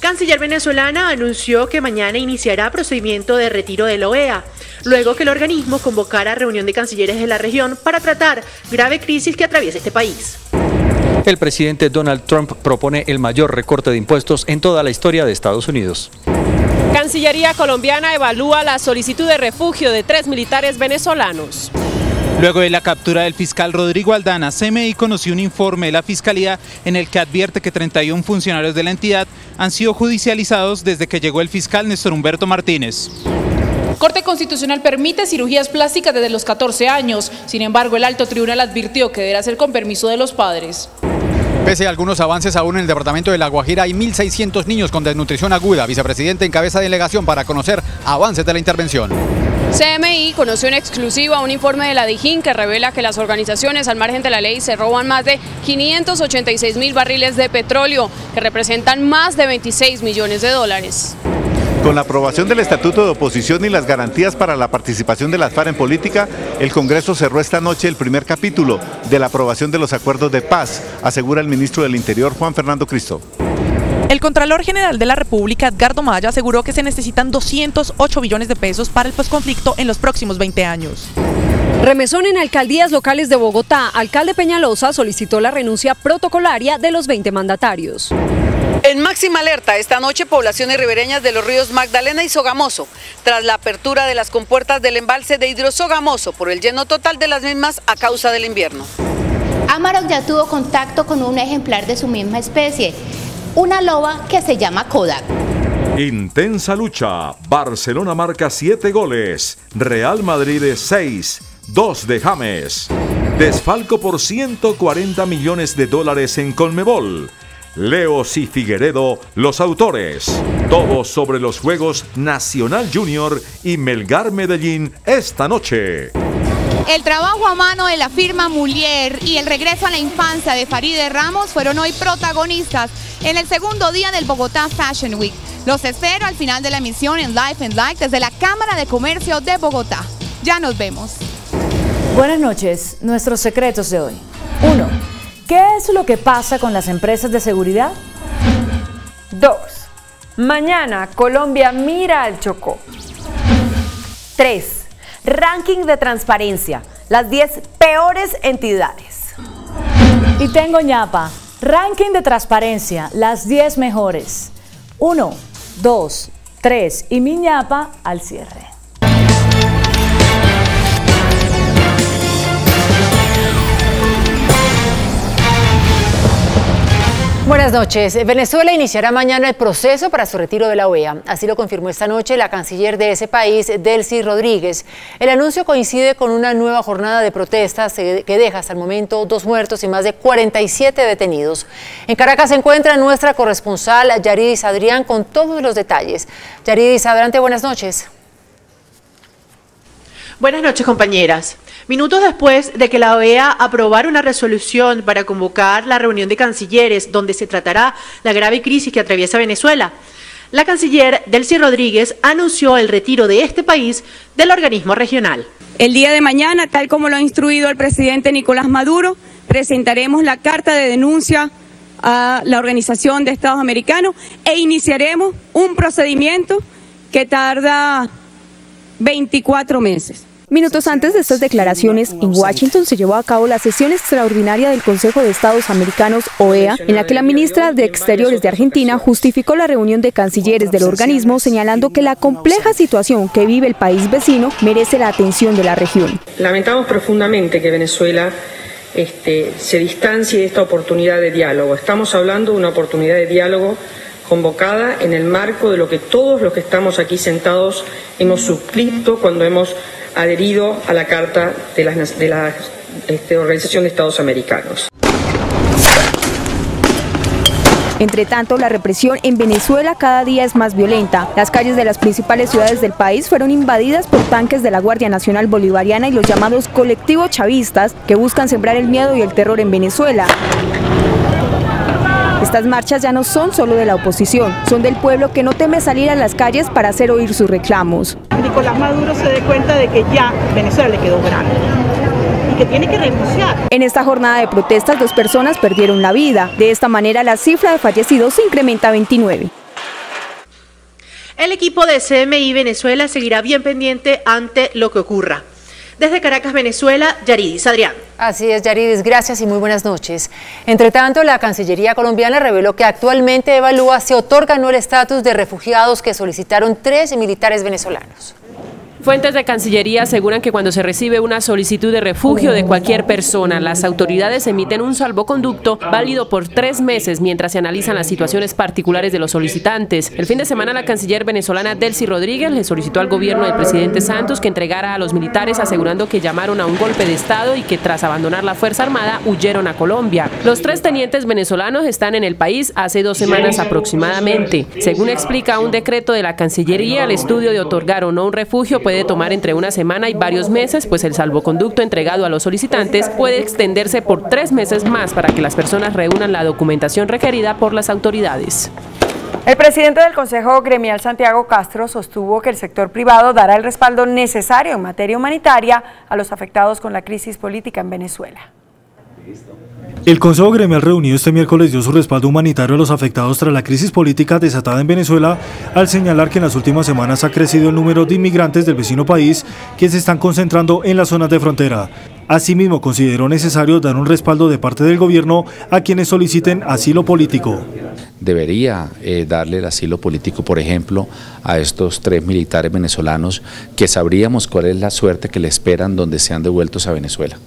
canciller venezolana anunció que mañana iniciará procedimiento de retiro de la OEA, luego que el organismo convocara reunión de cancilleres de la región para tratar grave crisis que atraviesa este país. El presidente Donald Trump propone el mayor recorte de impuestos en toda la historia de Estados Unidos. Cancillería colombiana evalúa la solicitud de refugio de 3 militares venezolanos. Luego de la captura del fiscal Rodrigo Aldana, CMI conoció un informe de la Fiscalía en el que advierte que 31 funcionarios de la entidad han sido judicializados desde que llegó el fiscal Néstor Humberto Martínez. Corte Constitucional permite cirugías plásticas desde los 14 años, sin embargo el alto tribunal advirtió que deberá ser con permiso de los padres. Pese a algunos avances aún en el departamento de La Guajira, hay 1.600 niños con desnutrición aguda. Vicepresidente encabeza delegación para conocer avances de la intervención. CMI conoció en exclusiva un informe de la DIJÍN que revela que las organizaciones al margen de la ley se roban más de 586.000 barriles de petróleo, que representan más de 26 millones de dólares. Con la aprobación del Estatuto de Oposición y las garantías para la participación de las FARC en política, el Congreso cerró esta noche el primer capítulo de la aprobación de los acuerdos de paz, asegura el ministro del Interior, Juan Fernando Cristo. El Contralor General de la República, Edgardo Maya, aseguró que se necesitan 208 billones de pesos para el posconflicto en los próximos 20 años. Remesón en alcaldías locales de Bogotá. Alcalde Peñalosa solicitó la renuncia protocolaria de los 20 mandatarios. En máxima alerta esta noche poblaciones ribereñas de los ríos Magdalena y Sogamoso, tras la apertura de las compuertas del embalse de Hidrosogamoso por el lleno total de las mismas a causa del invierno. Amarok ya tuvo contacto con un ejemplar de su misma especie, una loba que se llama Kodak. Intensa lucha, Barcelona marca 7 goles, Real Madrid 6, 2 de James. Desfalco por 140 millones de dólares en Conmebol. Leos y Figueredo, los autores. Todo sobre los Juegos Nacional Junior y Melgar Medellín esta noche. El trabajo a mano de la firma Mulier y el regreso a la infancia de Farideh Ramos fueron hoy protagonistas en el segundo día del Bogotá Fashion Week. Los espero al final de la emisión en Live and Like desde la Cámara de Comercio de Bogotá. Ya nos vemos. Buenas noches. Nuestros secretos de hoy. 1. ¿Qué es lo que pasa con las empresas de seguridad? 2. Mañana Colombia mira al Chocó. 3. Ranking de transparencia. Las 10 peores entidades. Y tengo ñapa. Ranking de transparencia. Las 10 mejores. 1, 2, 3 y mi ñapa al cierre. Buenas noches. Venezuela iniciará mañana el proceso para su retiro de la OEA. Así lo confirmó esta noche la canciller de ese país, Delcy Rodríguez. El anuncio coincide con una nueva jornada de protestas que deja hasta el momento 2 muertos y más de 47 detenidos. En Caracas se encuentra nuestra corresponsal Yaridis Adrián con todos los detalles. Yaridis, adelante, buenas noches. Buenas noches, compañeras. Minutos después de que la OEA aprobara una resolución para convocar la reunión de cancilleres donde se tratará la grave crisis que atraviesa Venezuela, la canciller Delcy Rodríguez anunció el retiro de este país del organismo regional. El día de mañana, tal como lo ha instruido el presidente Nicolás Maduro, presentaremos la carta de denuncia a la Organización de Estados Americanos e iniciaremos un procedimiento que tarda 24 meses. Minutos antes de estas declaraciones, en Washington se llevó a cabo la sesión extraordinaria del Consejo de Estados Americanos, OEA, en la que la ministra de Exteriores de Argentina justificó la reunión de cancilleres del organismo, señalando que la compleja situación que vive el país vecino merece la atención de la región. Lamentamos profundamente que Venezuela se distancie de esta oportunidad de diálogo. Estamos hablando de una oportunidad de diálogo convocada en el marco de lo que todos los que estamos aquí sentados hemos suscrito cuando hemos adherido a la Carta de la Organización de Estados Americanos. Entre tanto, la represión en Venezuela cada día es más violenta. Las calles de las principales ciudades del país fueron invadidas por tanques de la Guardia Nacional Bolivariana y los llamados colectivos chavistas que buscan sembrar el miedo y el terror en Venezuela. Estas marchas ya no son solo de la oposición, son del pueblo que no teme salir a las calles para hacer oír sus reclamos. Nicolás Maduro se dé cuenta de que ya Venezuela le quedó grande y que tiene que renunciar. En esta jornada de protestas, 2 personas perdieron la vida. De esta manera, la cifra de fallecidos se incrementa a 29. El equipo de CMI Venezuela seguirá bien pendiente ante lo que ocurra. Desde Caracas, Venezuela, Yaridis Adrián. Así es, Yaridis, gracias y muy buenas noches. Entre tanto, la Cancillería colombiana reveló que actualmente evalúa si otorga o no el estatus de refugiados que solicitaron 3 militares venezolanos. Fuentes de Cancillería aseguran que cuando se recibe una solicitud de refugio de cualquier persona, las autoridades emiten un salvoconducto válido por 3 meses mientras se analizan las situaciones particulares de los solicitantes. El fin de semana, la canciller venezolana Delcy Rodríguez le solicitó al gobierno del presidente Santos que entregara a los militares, asegurando que llamaron a un golpe de Estado y que tras abandonar la Fuerza Armada huyeron a Colombia. Los 3 tenientes venezolanos están en el país hace 2 semanas aproximadamente. Según explica un decreto de la Cancillería, el estudio de otorgar o no un refugio puede tomar entre una semana y varios meses, pues el salvoconducto entregado a los solicitantes puede extenderse por 3 meses más para que las personas reúnan la documentación requerida por las autoridades. El presidente del Consejo Gremial, Santiago Castro, sostuvo que el sector privado dará el respaldo necesario en materia humanitaria a los afectados con la crisis política en Venezuela. El Consejo Gremial reunido este miércoles dio su respaldo humanitario a los afectados tras la crisis política desatada en Venezuela, al señalar que en las últimas semanas ha crecido el número de inmigrantes del vecino país que se están concentrando en las zonas de frontera. Asimismo, consideró necesario dar un respaldo de parte del gobierno a quienes soliciten asilo político. Debería darle el asilo político, por ejemplo, a estos 3 militares venezolanos que sabríamos cuál es la suerte que le esperan donde sean devueltos a Venezuela.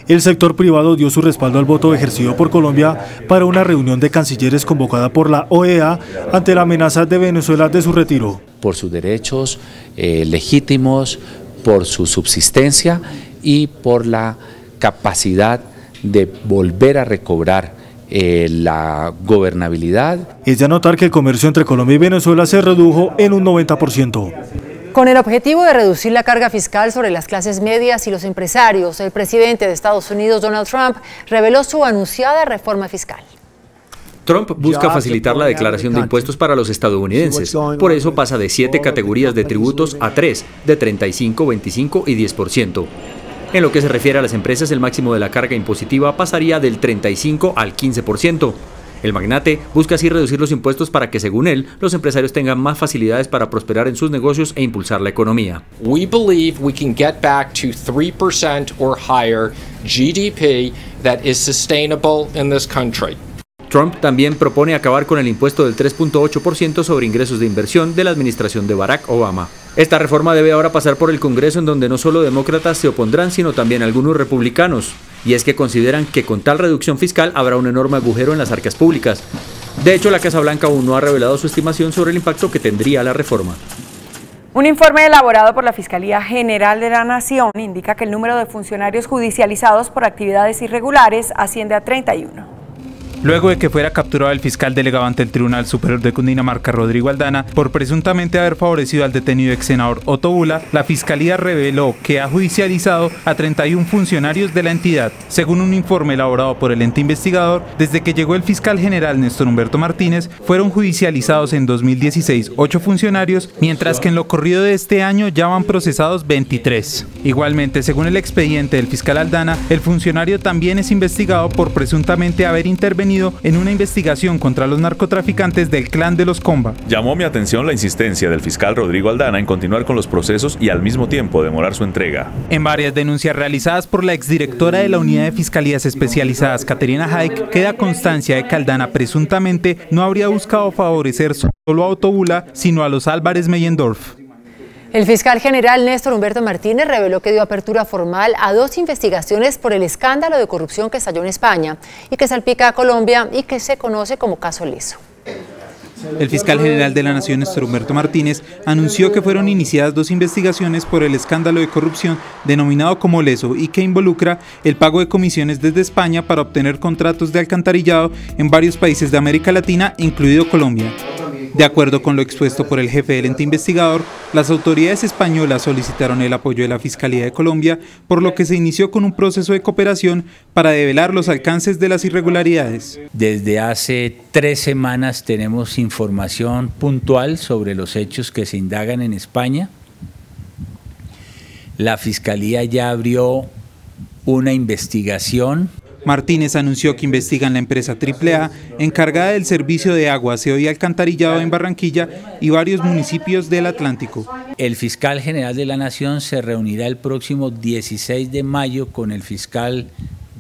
El sector privado dio su respaldo al voto ejercido por Colombia para una reunión de cancilleres convocada por la OEA ante la amenaza de Venezuela de su retiro. Por sus derechos legítimos, por su subsistencia y por la capacidad de volver a recobrar la gobernabilidad. Es de anotar que el comercio entre Colombia y Venezuela se redujo en un 90%. Con el objetivo de reducir la carga fiscal sobre las clases medias y los empresarios, el presidente de Estados Unidos, Donald Trump, reveló su anunciada reforma fiscal. Trump busca facilitar la declaración de impuestos para los estadounidenses. Por eso pasa de 7 categorías de tributos a 3, de 35, 25 y 10%. En lo que se refiere a las empresas, el máximo de la carga impositiva pasaría del 35 al 15%. El magnate busca así reducir los impuestos para que, según él, los empresarios tengan más facilidades para prosperar en sus negocios e impulsar la economía. We believe we can get back to 3% or higher GDP that is sustainable in this country. Trump también propone acabar con el impuesto del 3.8% sobre ingresos de inversión de la administración de Barack Obama. Esta reforma debe ahora pasar por el Congreso, en donde no solo demócratas se opondrán, sino también algunos republicanos. Y es que consideran que con tal reducción fiscal habrá un enorme agujero en las arcas públicas. De hecho, la Casa Blanca aún no ha revelado su estimación sobre el impacto que tendría la reforma. Un informe elaborado por la Fiscalía General de la Nación indica que el número de funcionarios judicializados por actividades irregulares asciende a 31. Luego de que fuera capturado el fiscal delegado ante el Tribunal Superior de Cundinamarca, Rodrigo Aldana, por presuntamente haber favorecido al detenido ex senador Otto Bula, la Fiscalía reveló que ha judicializado a 31 funcionarios de la entidad. Según un informe elaborado por el ente investigador, desde que llegó el fiscal general Néstor Humberto Martínez, fueron judicializados en 2016 8 funcionarios, mientras que en lo corrido de este año ya van procesados 23. Igualmente, según el expediente del fiscal Aldana, el funcionario también es investigado por presuntamente haber intervenido en una investigación contra los narcotraficantes del clan de los Comba. Llamó mi atención la insistencia del fiscal Rodrigo Aldana en continuar con los procesos y al mismo tiempo demorar su entrega. En varias denuncias realizadas por la exdirectora de la Unidad de Fiscalías Especializadas, Caterina Haik, queda constancia de que Aldana presuntamente no habría buscado favorecer solo a Otto Bula, sino a los Álvarez Meyendorf. El fiscal general Néstor Humberto Martínez reveló que dio apertura formal a 2 investigaciones por el escándalo de corrupción que estalló en España y que salpica a Colombia y que se conoce como caso Leso. El fiscal general de la Nación, Néstor Humberto Martínez, anunció que fueron iniciadas 2 investigaciones por el escándalo de corrupción denominado como Leso y que involucra el pago de comisiones desde España para obtener contratos de alcantarillado en varios países de América Latina, incluido Colombia. De acuerdo con lo expuesto por el jefe del ente investigador, las autoridades españolas solicitaron el apoyo de la Fiscalía de Colombia, por lo que se inició con un proceso de cooperación para develar los alcances de las irregularidades. Desde hace 3 semanas tenemos información puntual sobre los hechos que se indagan en España. La Fiscalía ya abrió una investigación Martínez anunció que investigan la empresa AAA, encargada del servicio de agua, aseo y alcantarillado en Barranquilla y varios municipios del Atlántico. El fiscal general de la Nación se reunirá el próximo 16 de mayo con el fiscal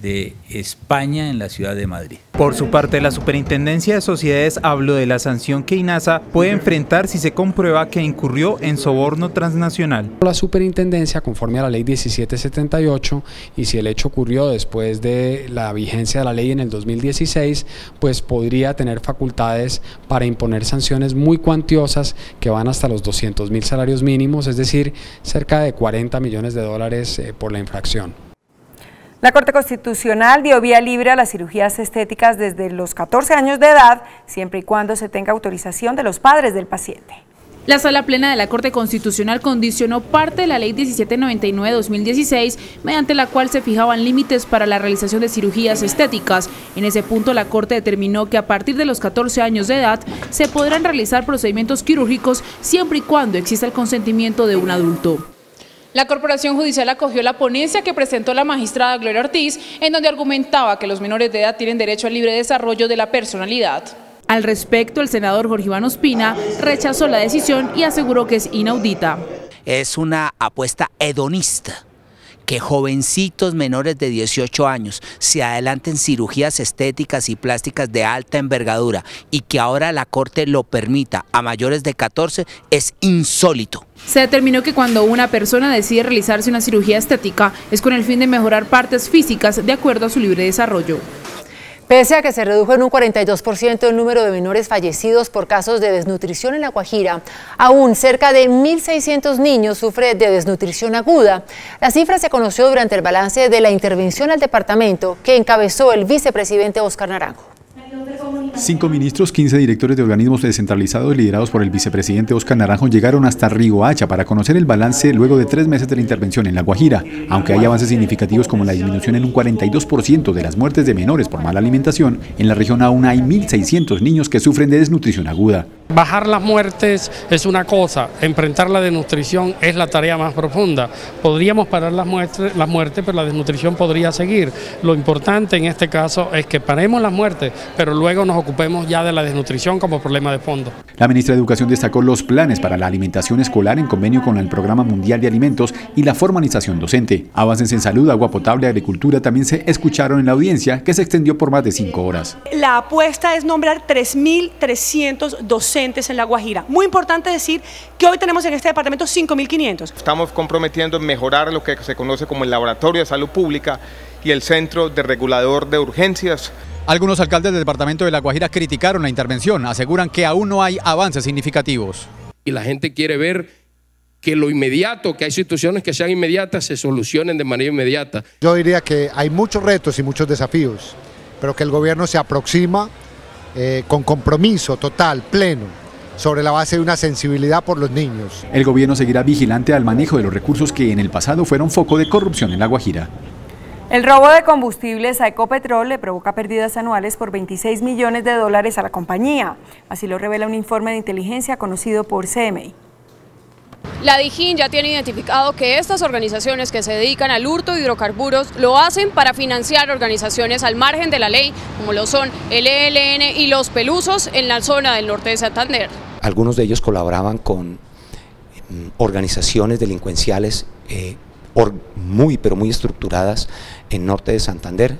de España en la ciudad de Madrid. Por su parte, la Superintendencia de Sociedades habló de la sanción que INASA puede enfrentar si se comprueba que incurrió en soborno transnacional. La Superintendencia, conforme a la ley 1778, y si el hecho ocurrió después de la vigencia de la ley en el 2016, pues podría tener facultades para imponer sanciones muy cuantiosas que van hasta los 200.000 salarios mínimos, es decir, cerca de 40 millones de dólares por la infracción. La Corte Constitucional dio vía libre a las cirugías estéticas desde los 14 años de edad, siempre y cuando se tenga autorización de los padres del paciente. La Sala Plena de la Corte Constitucional condicionó parte de la Ley 1799-2016, mediante la cual se fijaban límites para la realización de cirugías estéticas. En ese punto, la Corte determinó que a partir de los 14 años de edad se podrán realizar procedimientos quirúrgicos siempre y cuando exista el consentimiento de un adulto. La Corporación Judicial acogió la ponencia que presentó la magistrada Gloria Ortiz, en donde argumentaba que los menores de edad tienen derecho al libre desarrollo de la personalidad. Al respecto, el senador Jorge Iván Ospina rechazó la decisión y aseguró que es inaudita. Es una apuesta hedonista, que jovencitos menores de 18 años se adelanten cirugías estéticas y plásticas de alta envergadura y que ahora la Corte lo permita a mayores de 14 es insólito. Se determinó que cuando una persona decide realizarse una cirugía estética es con el fin de mejorar partes físicas de acuerdo a su libre desarrollo. Pese a que se redujo en un 42% el número de menores fallecidos por casos de desnutrición en La Guajira, aún cerca de 1.600 niños sufren de desnutrición aguda. La cifra se conoció durante el balance de la intervención al departamento que encabezó el vicepresidente Óscar Naranjo. 5 ministros, 15 directores de organismos descentralizados liderados por el vicepresidente Óscar Naranjo llegaron hasta Riohacha para conocer el balance luego de 3 meses de la intervención en La Guajira. Aunque hay avances significativos como la disminución en un 42% de las muertes de menores por mala alimentación, en la región aún hay 1.600 niños que sufren de desnutrición aguda. Bajar las muertes es una cosa, enfrentar la desnutrición es la tarea más profunda. Podríamos parar las muertes, pero la desnutrición podría seguir. Lo importante en este caso es que paremos las muertes, pero luego nos ocupemos ya de la desnutrición como problema de fondo. La ministra de Educación destacó los planes para la alimentación escolar en convenio con el Programa Mundial de Alimentos y la formalización docente. Avances en salud, agua potable, agricultura también se escucharon en la audiencia, que se extendió por más de 5 horas. La apuesta es nombrar 3.300 docentes en La Guajira. Muy importante decir que hoy tenemos en este departamento 5.500. Estamos comprometiendo en mejorar lo que se conoce como el Laboratorio de Salud Pública y el Centro de Regulador de Urgencias. Algunos alcaldes del departamento de La Guajira criticaron la intervención, aseguran que aún no hay avances significativos. Y la gente quiere ver que lo inmediato, que hay situaciones que sean inmediatas, se solucionen de manera inmediata. Yo diría que hay muchos retos y muchos desafíos, pero que el gobierno se aproxima con compromiso total, pleno, sobre la base de una sensibilidad por los niños. El gobierno seguirá vigilante al manejo de los recursos que en el pasado fueron foco de corrupción en La Guajira. El robo de combustibles a Ecopetrol le provoca pérdidas anuales por 26 millones de dólares a la compañía. Así lo revela un informe de inteligencia conocido por CMI. La DIJÍN ya tiene identificado que estas organizaciones que se dedican al hurto de hidrocarburos lo hacen para financiar organizaciones al margen de la ley, como lo son el ELN y los Pelusos en la zona del norte de Santander. Algunos de ellos colaboraban con organizaciones delincuenciales muy estructuradas en norte de Santander,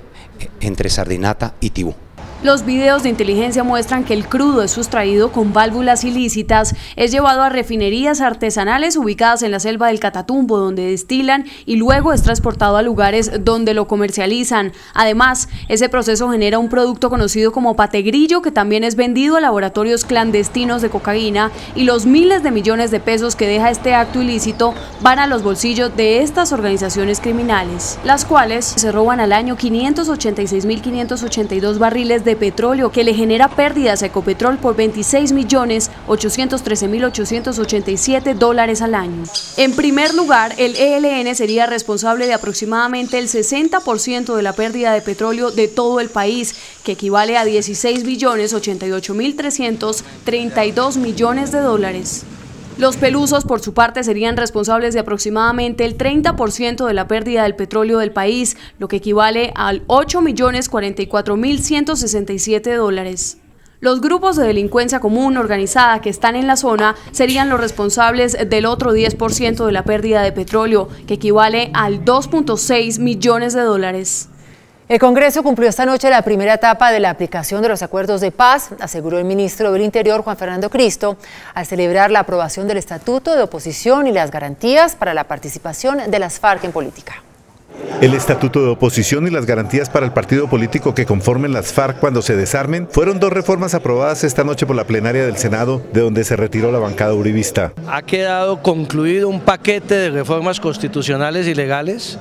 entre Sardinata y Tibú. Los videos de inteligencia muestran que el crudo es sustraído con válvulas ilícitas, es llevado a refinerías artesanales ubicadas en la selva del Catatumbo, donde destilan y luego es transportado a lugares donde lo comercializan. Además, ese proceso genera un producto conocido como pategrillo que también es vendido a laboratorios clandestinos de cocaína, y los miles de millones de pesos que deja este acto ilícito van a los bolsillos de estas organizaciones criminales, las cuales se roban al año 586.582 barriles de petróleo, que le genera pérdidas a Ecopetrol por 26.813.887 dólares al año. En primer lugar, el ELN sería responsable de aproximadamente el 60% de la pérdida de petróleo de todo el país, que equivale a 16.088.332 millones de dólares. Los pelusos, por su parte, serían responsables de aproximadamente el 30% de la pérdida del petróleo del país, lo que equivale al 8.044.167 dólares. Los grupos de delincuencia común organizada que están en la zona serían los responsables del otro 10% de la pérdida de petróleo, que equivale al 2.6 millones de dólares. El Congreso cumplió esta noche la primera etapa de la aplicación de los acuerdos de paz, aseguró el ministro del Interior, Juan Fernando Cristo, al celebrar la aprobación del Estatuto de Oposición y las garantías para la participación de las FARC en política. El Estatuto de Oposición y las garantías para el partido político que conformen las FARC cuando se desarmen fueron dos reformas aprobadas esta noche por la plenaria del Senado, de donde se retiró la bancada uribista. Ha quedado concluido un paquete de reformas constitucionales y legales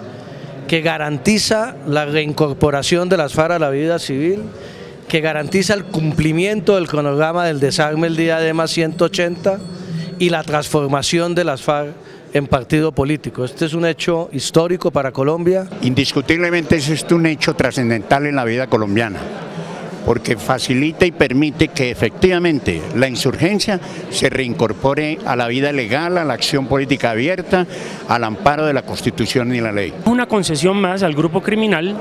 que garantiza la reincorporación de las FARC a la vida civil, que garantiza el cumplimiento del cronograma del desarme el día de más 180 y la transformación de las FARC en partido político. Este es un hecho histórico para Colombia. Indiscutiblemente es un hecho trascendental en la vida colombiana, porque facilita y permite que efectivamente la insurgencia se reincorpore a la vida legal, a la acción política abierta, al amparo de la Constitución y la ley. Una concesión más al grupo criminal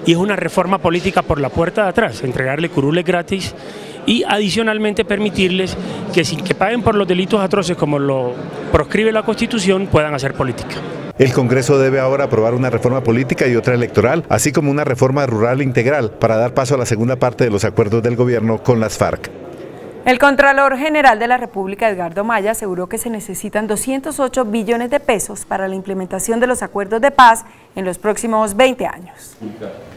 y es una reforma política por la puerta de atrás, entregarle curules gratis y adicionalmente permitirles que sin que paguen por los delitos atroces como lo proscribe la Constitución puedan hacer política. El Congreso debe ahora aprobar una reforma política y otra electoral, así como una reforma rural integral para dar paso a la segunda parte de los acuerdos del gobierno con las FARC. El Contralor General de la República, Edgardo Maya, aseguró que se necesitan 208 billones de pesos para la implementación de los acuerdos de paz en los próximos 20 años.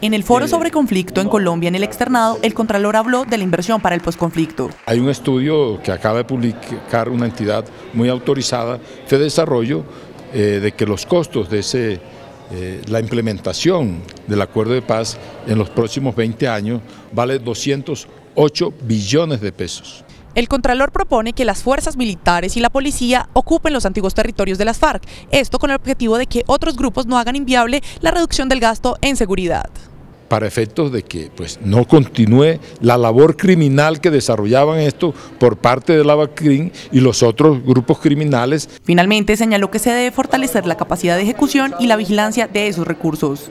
En el foro sobre conflicto en Colombia en el externado, el Contralor habló de la inversión para el posconflicto. Hay un estudio que acaba de publicar una entidad muy autorizada, Fedesarrollo, de que los costos de la implementación del acuerdo de paz en los próximos 20 años vale 208 billones de pesos. El Contralor propone que las fuerzas militares y la policía ocupen los antiguos territorios de las FARC, esto con el objetivo de que otros grupos no hagan inviable la reducción del gasto en seguridad. Para efectos de que no continúe la labor criminal que desarrollaban esto por parte de la BACRIM y los otros grupos criminales. Finalmente señaló que se debe fortalecer la capacidad de ejecución y la vigilancia de esos recursos.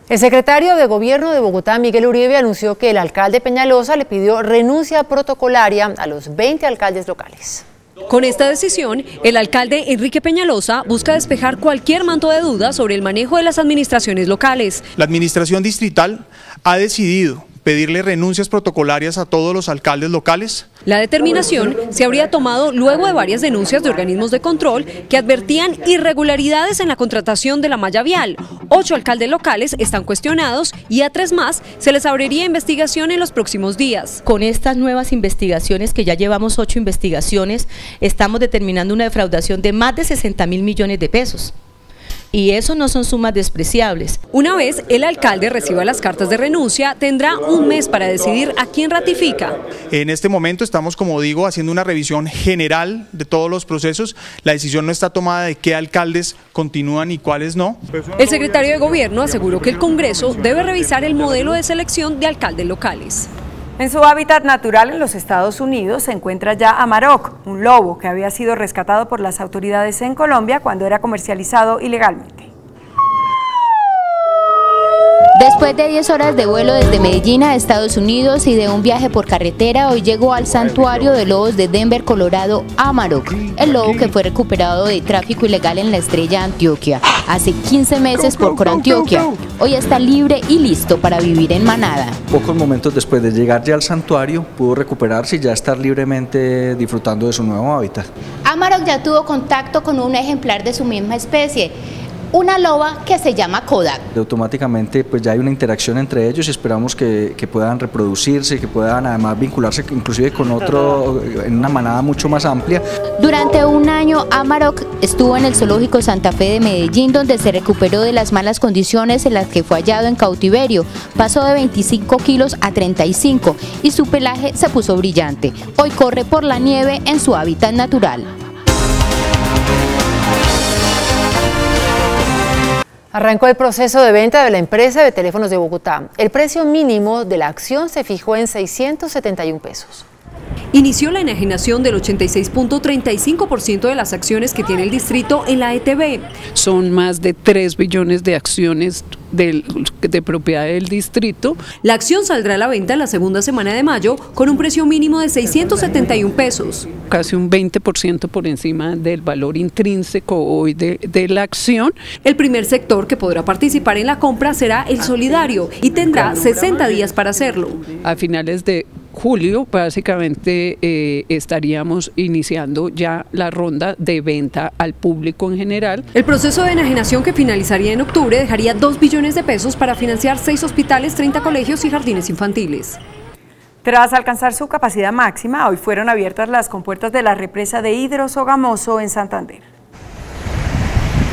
El secretario de Gobierno de Bogotá, Miguel Uribe, anunció que el alcalde Peñalosa le pidió renuncia protocolaria a los 20 alcaldes locales. Con esta decisión, el alcalde Enrique Peñalosa busca despejar cualquier manto de duda sobre el manejo de las administraciones locales. La administración distrital ha decidido pedirle renuncias protocolarias a todos los alcaldes locales. La determinación se habría tomado luego de varias denuncias de organismos de control que advertían irregularidades en la contratación de la malla vial. 8 alcaldes locales están cuestionados y a 3 más se les abriría investigación en los próximos días. Con estas nuevas investigaciones, que ya llevamos 8 investigaciones, estamos determinando una defraudación de más de 60.000 millones de pesos. Y eso no son sumas despreciables. Una vez el alcalde reciba las cartas de renuncia, tendrá un mes para decidir a quién ratifica. En este momento estamos, como digo, haciendo una revisión general de todos los procesos. La decisión no está tomada de qué alcaldes continúan y cuáles no. El secretario de Gobierno aseguró que el Congreso debe revisar el modelo de selección de alcaldes locales. En su hábitat natural en los Estados Unidos se encuentra ya Amarok, un lobo que había sido rescatado por las autoridades en Colombia cuando era comercializado ilegalmente. Después de 10 horas de vuelo desde Medellín a Estados Unidos y de un viaje por carretera, hoy llegó al santuario de lobos de Denver, Colorado, Amarok, el lobo que fue recuperado de tráfico ilegal en la Estrella, Antioquia, hace 15 meses por Corantioquia. Hoy está libre y listo para vivir en manada. Pocos momentos después de llegar ya al santuario, pudo recuperarse y ya estar libremente disfrutando de su nuevo hábitat. Amarok ya tuvo contacto con un ejemplar de su misma especie, una loba que se llama Kodak. Automáticamente ya hay una interacción entre ellos y esperamos que puedan reproducirse, que puedan además vincularse inclusive con otro en una manada mucho más amplia. Durante un año Amarok estuvo en el Zoológico Santa Fe de Medellín, donde se recuperó de las malas condiciones en las que fue hallado en cautiverio. Pasó de 25 kilos a 35 y su pelaje se puso brillante. Hoy corre por la nieve en su hábitat natural. Arrancó el proceso de venta de la empresa de teléfonos de Bogotá. El precio mínimo de la acción se fijó en 671 pesos. inició la enajenación del 86.35% de las acciones que tiene el distrito en la ETB. Son más de 3 billones de acciones de propiedad del distrito. La acción saldrá a la venta en la segunda semana de mayo con un precio mínimo de 671 pesos. Casi un 20% por encima del valor intrínseco hoy de la acción. El primer sector que podrá participar en la compra será el solidario y tendrá 60 días para hacerlo. A finales de julio, básicamente estaríamos iniciando ya la ronda de venta al público en general. El proceso de enajenación, que finalizaría en octubre, dejaría 2 billones de pesos para financiar 6 hospitales, 30 colegios y jardines infantiles. Tras alcanzar su capacidad máxima, hoy fueron abiertas las compuertas de la represa de Hidrosogamoso en Santander.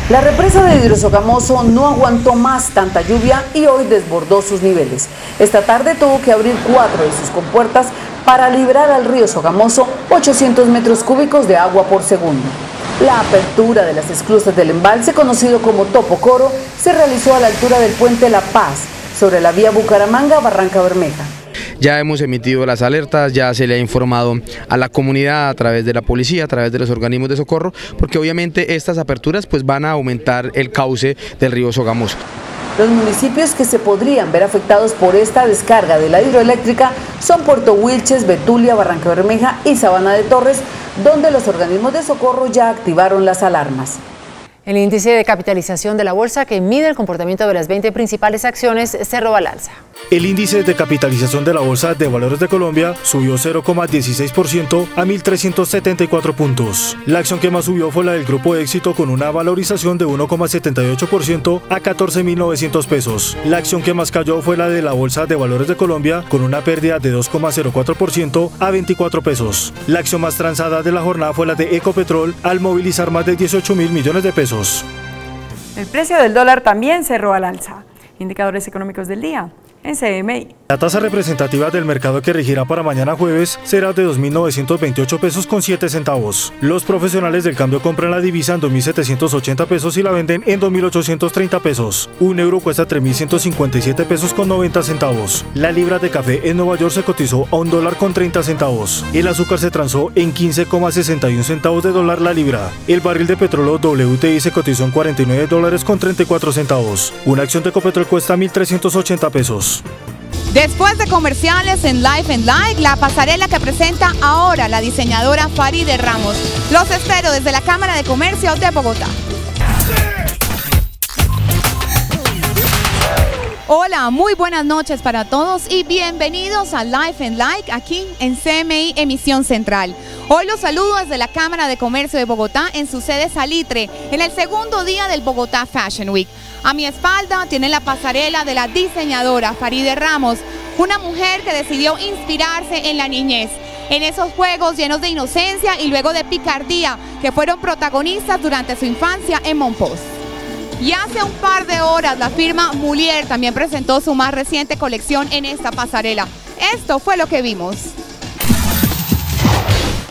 La represa de Hidrosogamoso no aguantó más tanta lluvia y hoy desbordó sus niveles. Esta tarde tuvo que abrir 4 de sus compuertas para liberar al río Sogamoso 800 metros cúbicos de agua por segundo. La apertura de las esclusas del embalse, conocido como Topo Coro, se realizó a la altura del puente La Paz, sobre la vía Bucaramanga-Barranca Bermeja. Ya hemos emitido las alertas, ya se le ha informado a la comunidad a través de la policía, a través de los organismos de socorro, porque obviamente estas aperturas pues van a aumentar el cauce del río Sogamoso. Los municipios que se podrían ver afectados por esta descarga de la hidroeléctrica son Puerto Wilches, Betulia, Barranca Bermeja y Sabana de Torres, donde los organismos de socorro ya activaron las alarmas. El índice de capitalización de la bolsa, que mide el comportamiento de las 20 principales acciones, cerró al alza. El índice de capitalización de la Bolsa de Valores de Colombia subió 0,16% a 1.374 puntos. La acción que más subió fue la del Grupo Éxito, con una valorización de 1,78% a 14.900 pesos. La acción que más cayó fue la de la Bolsa de Valores de Colombia, con una pérdida de 2,04% a 24 pesos. La acción más transada de la jornada fue la de Ecopetrol, al movilizar más de 18.000 millones de pesos. El precio del dólar también cerró al alza. Indicadores económicos del día en CMI. La tasa representativa del mercado que regirá para mañana jueves será de 2.928 pesos con 7 centavos. Los profesionales del cambio compran la divisa en 2.780 pesos y la venden en 2.830 pesos. Un euro cuesta 3.157 pesos con 90 centavos. La libra de café en Nueva York se cotizó a $1 con 30 centavos. El azúcar se transó en 15,61 centavos de dólar la libra. El barril de petróleo WTI se cotizó en $49 con 34 centavos. Una acción de Ecopetrol cuesta 1.380 pesos. Después de comerciales en Life and Like, la pasarela que presenta ahora la diseñadora Farideh Ramos. Los espero desde la Cámara de Comercio de Bogotá. Hola, muy buenas noches para todos y bienvenidos a Life and Like aquí en CMI Emisión Central. Hoy los saludo desde la Cámara de Comercio de Bogotá en su sede Salitre, en el segundo día del Bogotá Fashion Week. A mi espalda tienen la pasarela de la diseñadora Farideh Ramos, una mujer que decidió inspirarse en la niñez, en esos juegos llenos de inocencia y luego de picardía que fueron protagonistas durante su infancia en Monpós. Y hace un par de horas la firma Moulier también presentó su más reciente colección en esta pasarela. Esto fue lo que vimos.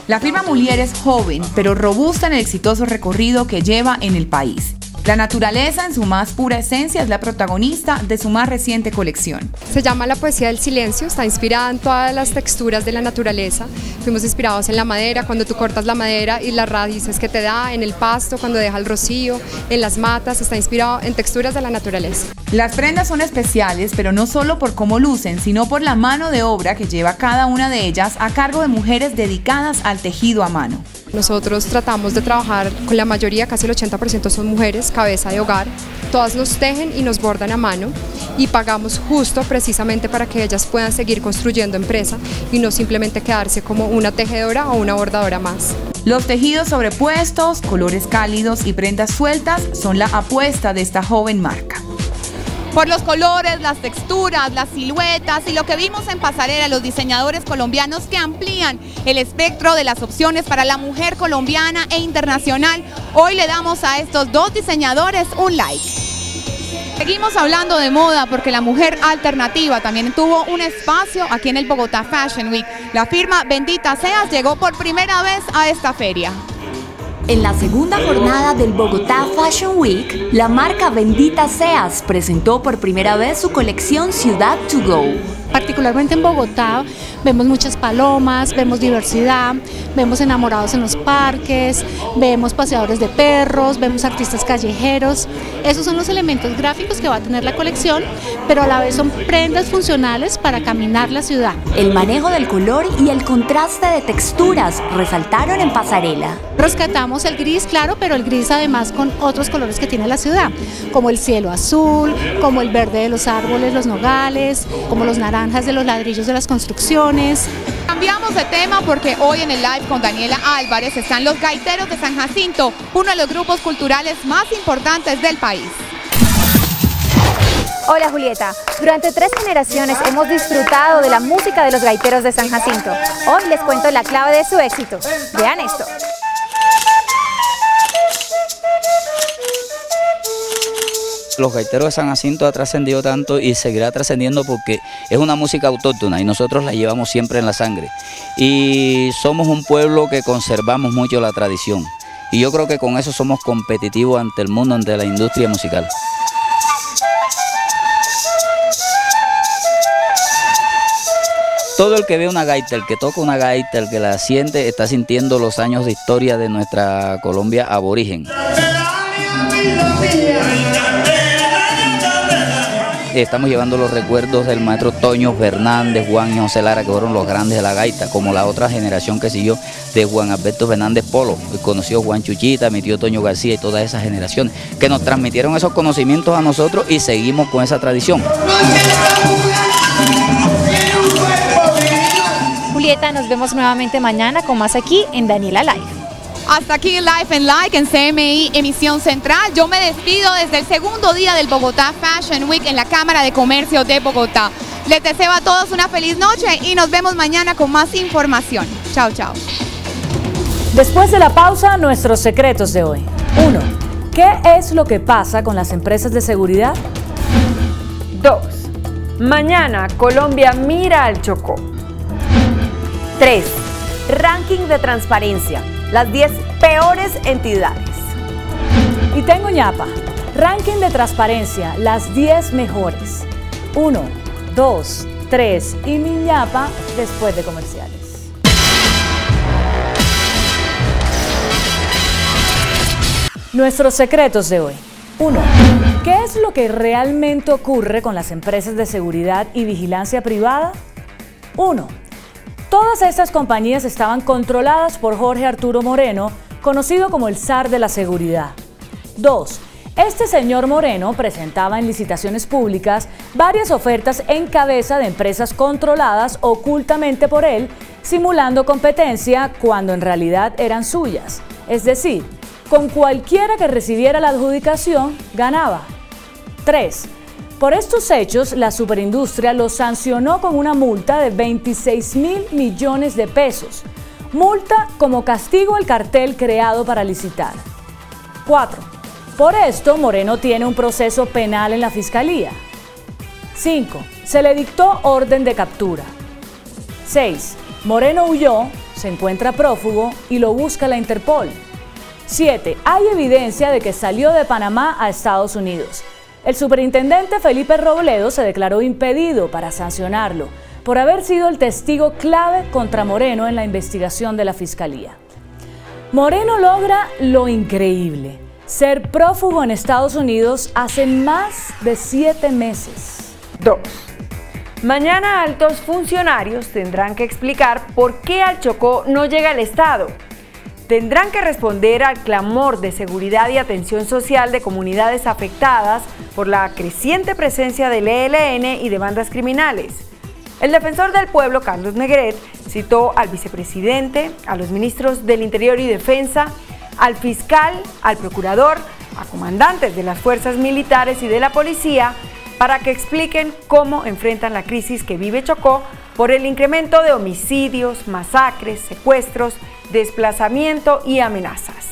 La firma Moulier es joven, pero robusta en el exitoso recorrido que lleva en el país. La naturaleza en su más pura esencia es la protagonista de su más reciente colección. Se llama La Poesía del Silencio, está inspirada en todas las texturas de la naturaleza. Fuimos inspirados en la madera, cuando tú cortas la madera y las raíces que te da, en el pasto, cuando deja el rocío, en las matas, está inspirado en texturas de la naturaleza. Las prendas son especiales, pero no solo por cómo lucen, sino por la mano de obra que lleva cada una de ellas a cargo de mujeres dedicadas al tejido a mano. Nosotros tratamos de trabajar con la mayoría, casi el 80% son mujeres, cabeza de hogar. Todas nos tejen y nos bordan a mano y pagamos justo precisamente para que ellas puedan seguir construyendo empresa y no simplemente quedarse como una tejedora o una bordadora más. Los tejidos sobrepuestos, colores cálidos y prendas sueltas son la apuesta de esta joven marca. Por los colores, las texturas, las siluetas y lo que vimos en pasarela, los diseñadores colombianos que amplían el espectro de las opciones para la mujer colombiana e internacional, hoy le damos a estos dos diseñadores un like. Seguimos hablando de moda porque la mujer alternativa también tuvo un espacio aquí en el Bogotá Fashion Week. La firma Bendita Seas llegó por primera vez a esta feria. En la segunda jornada del Bogotá Fashion Week, la marca Bendita Seas presentó por primera vez su colección Ciudad to Go. Particularmente en Bogotá vemos muchas palomas, vemos diversidad, vemos enamorados en los parques, vemos paseadores de perros, vemos artistas callejeros. Esos son los elementos gráficos que va a tener la colección, pero a la vez son prendas funcionales para caminar la ciudad. El manejo del color y el contraste de texturas resaltaron en pasarela. Rescatamos el gris, claro, pero el gris además con otros colores que tiene la ciudad, como el cielo azul, como el verde de los árboles, los nogales, como los naranjas de los ladrillos de las construcciones. Cambiamos de tema porque hoy en el live con Daniela Álvarez están los Gaiteros de San Jacinto, uno de los grupos culturales más importantes del país. Hola Julieta, durante 3 generaciones hemos disfrutado de la música de los Gaiteros de San Jacinto. Hoy les cuento la clave de su éxito. Vean esto. Los Gaiteros de San Jacinto ha trascendido tanto y seguirá trascendiendo porque es una música autóctona y nosotros la llevamos siempre en la sangre. Y somos un pueblo que conservamos mucho la tradición. Y yo creo que con eso somos competitivos ante el mundo, ante la industria musical. Todo el que ve una gaita, el que toca una gaita, el que la siente, está sintiendo los años de historia de nuestra Colombia aborigen. Estamos llevando los recuerdos del maestro Toño Fernández, Juan y José Lara, que fueron los grandes de la gaita, como la otra generación que siguió de Juan Alberto Fernández Polo, el conocido Juan Chuchita, mi tío Toño García y todas esas generaciones, que nos transmitieron esos conocimientos a nosotros y seguimos con esa tradición. Julieta, nos vemos nuevamente mañana con más aquí en Daniela Live. Hasta aquí Live and Like en CMI Emisión Central. Yo me despido desde el segundo día del Bogotá Fashion Week en la Cámara de Comercio de Bogotá. Les deseo a todos una feliz noche y nos vemos mañana con más información. Chao, chao. Después de la pausa, nuestros secretos de hoy. 1. ¿Qué es lo que pasa con las empresas de seguridad? 2. Mañana Colombia mira al Chocó. 3. Ranking de transparencia. Las 10 peores entidades. Y tengo ñapa. Ranking de transparencia. Las 10 mejores. 1, 2, 3 y mi ñapa después de comerciales. Nuestros secretos de hoy. 1. ¿Qué es lo que realmente ocurre con las empresas de seguridad y vigilancia privada? 1. Todas estas compañías estaban controladas por Jorge Arturo Moreno, conocido como el zar de la seguridad. 2. Este señor Moreno presentaba en licitaciones públicas varias ofertas en cabeza de empresas controladas ocultamente por él, simulando competencia cuando en realidad eran suyas. Es decir, con cualquiera que recibiera la adjudicación, ganaba. 3. Por estos hechos, la superindustria lo sancionó con una multa de 26.000 millones de pesos. Multa como castigo al cartel creado para licitar. 4. Por esto, Moreno tiene un proceso penal en la Fiscalía. 5. Se le dictó orden de captura. 6. Moreno huyó, se encuentra prófugo y lo busca la Interpol. 7. Hay evidencia de que salió de Panamá a Estados Unidos. El superintendente Felipe Robledo se declaró impedido para sancionarlo por haber sido el testigo clave contra Moreno en la investigación de la Fiscalía. Moreno logra lo increíble, ser prófugo en Estados Unidos hace más de 7 meses. 2. Mañana altos funcionarios tendrán que explicar por qué al Chocó no llega el Estado. Tendrán que responder al clamor de seguridad y atención social de comunidades afectadas por la creciente presencia del ELN y de bandas criminales. El defensor del pueblo, Carlos Negret, citó al vicepresidente, a los ministros del Interior y Defensa, al fiscal, al procurador, a comandantes de las fuerzas militares y de la policía para que expliquen cómo enfrentan la crisis que vive Chocó por el incremento de homicidios, masacres, secuestros, desplazamiento y amenazas.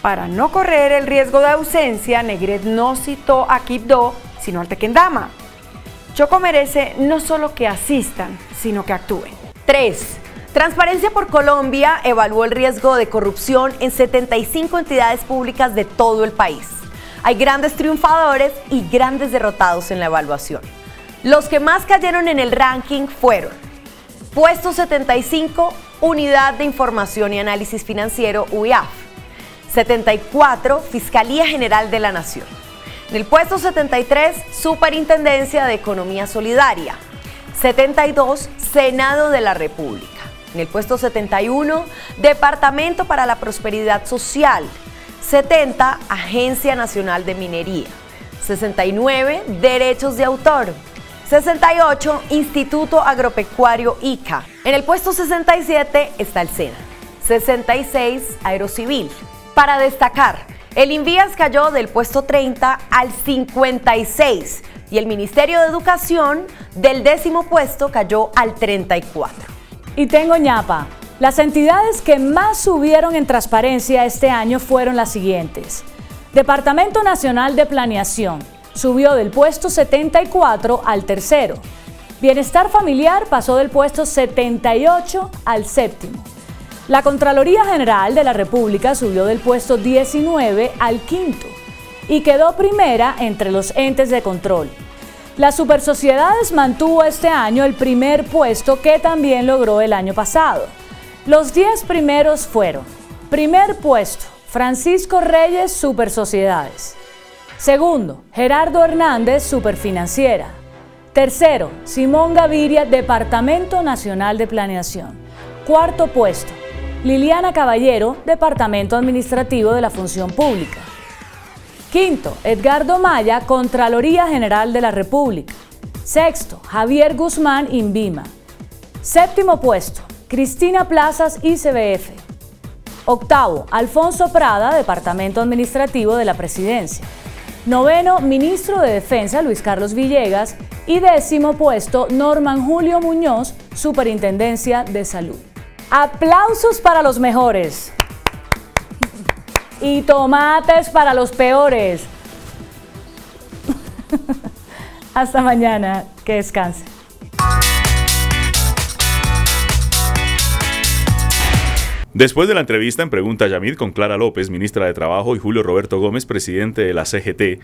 Para no correr el riesgo de ausencia, Negret no citó a Quibdó, sino al Tequendama. Chocó merece no solo que asistan, sino que actúen. 3. Transparencia por Colombia evaluó el riesgo de corrupción en 75 entidades públicas de todo el país. Hay grandes triunfadores y grandes derrotados en la evaluación. Los que más cayeron en el ranking fueron: puesto 75, Unidad de Información y Análisis Financiero, UIAF. 74, Fiscalía General de la Nación. En el puesto 73, Superintendencia de Economía Solidaria. 72, Senado de la República. En el puesto 71, Departamento para la Prosperidad Social. 70, Agencia Nacional de Minería. 69, Derechos de Autor. 68, Instituto Agropecuario ICA. En el puesto 67 está el SENA. 66, Aerocivil. Para destacar, el INVIAS cayó del puesto 30 al 56 y el Ministerio de Educación del 10º puesto cayó al 34. Y tengo ñapa. Las entidades que más subieron en transparencia este año fueron las siguientes. Departamento Nacional de Planeación subió del puesto 74 al 3º. Bienestar Familiar pasó del puesto 78 al 7º. La Contraloría General de la República subió del puesto 19 al 5º y quedó primera entre los entes de control. Las Supersociedades mantuvo este año el primer puesto que también logró el año pasado. Los 10 primeros fueron: primer puesto, Francisco Reyes, Supersociedades. Segundo, Gerardo Hernández, Superfinanciera. Tercero, Simón Gaviria, Departamento Nacional de Planeación. Cuarto puesto, Liliana Caballero, Departamento Administrativo de la Función Pública. Quinto, Edgardo Maya, Contraloría General de la República. Sexto, Javier Guzmán, INVIMA. Séptimo puesto, Cristina Plazas, ICBF. Octavo, Alfonso Prada, Departamento Administrativo de la Presidencia. Noveno, Ministro de Defensa, Luis Carlos Villegas. Y 10º puesto, Norman Julio Muñoz, Superintendencia de Salud. Aplausos para los mejores. Y tomates para los peores. Hasta mañana, que descansen. Después de la entrevista en Pregunta Yamid con Clara López, ministra de Trabajo, y Julio Roberto Gómez, presidente de la CGT,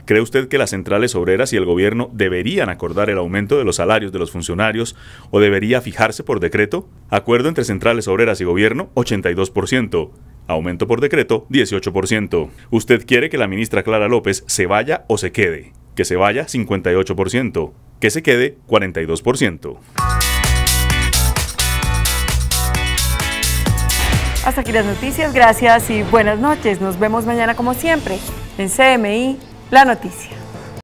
¿cree usted que las centrales obreras y el gobierno deberían acordar el aumento de los salarios de los funcionarios o debería fijarse por decreto? Acuerdo entre centrales obreras y gobierno, 82%. Aumento por decreto, 18%. ¿Usted quiere que la ministra Clara López se vaya o se quede? Que se vaya, 58%. Que se quede, 42%. Hasta aquí las noticias, gracias y buenas noches. Nos vemos mañana como siempre en CMI, La Noticia.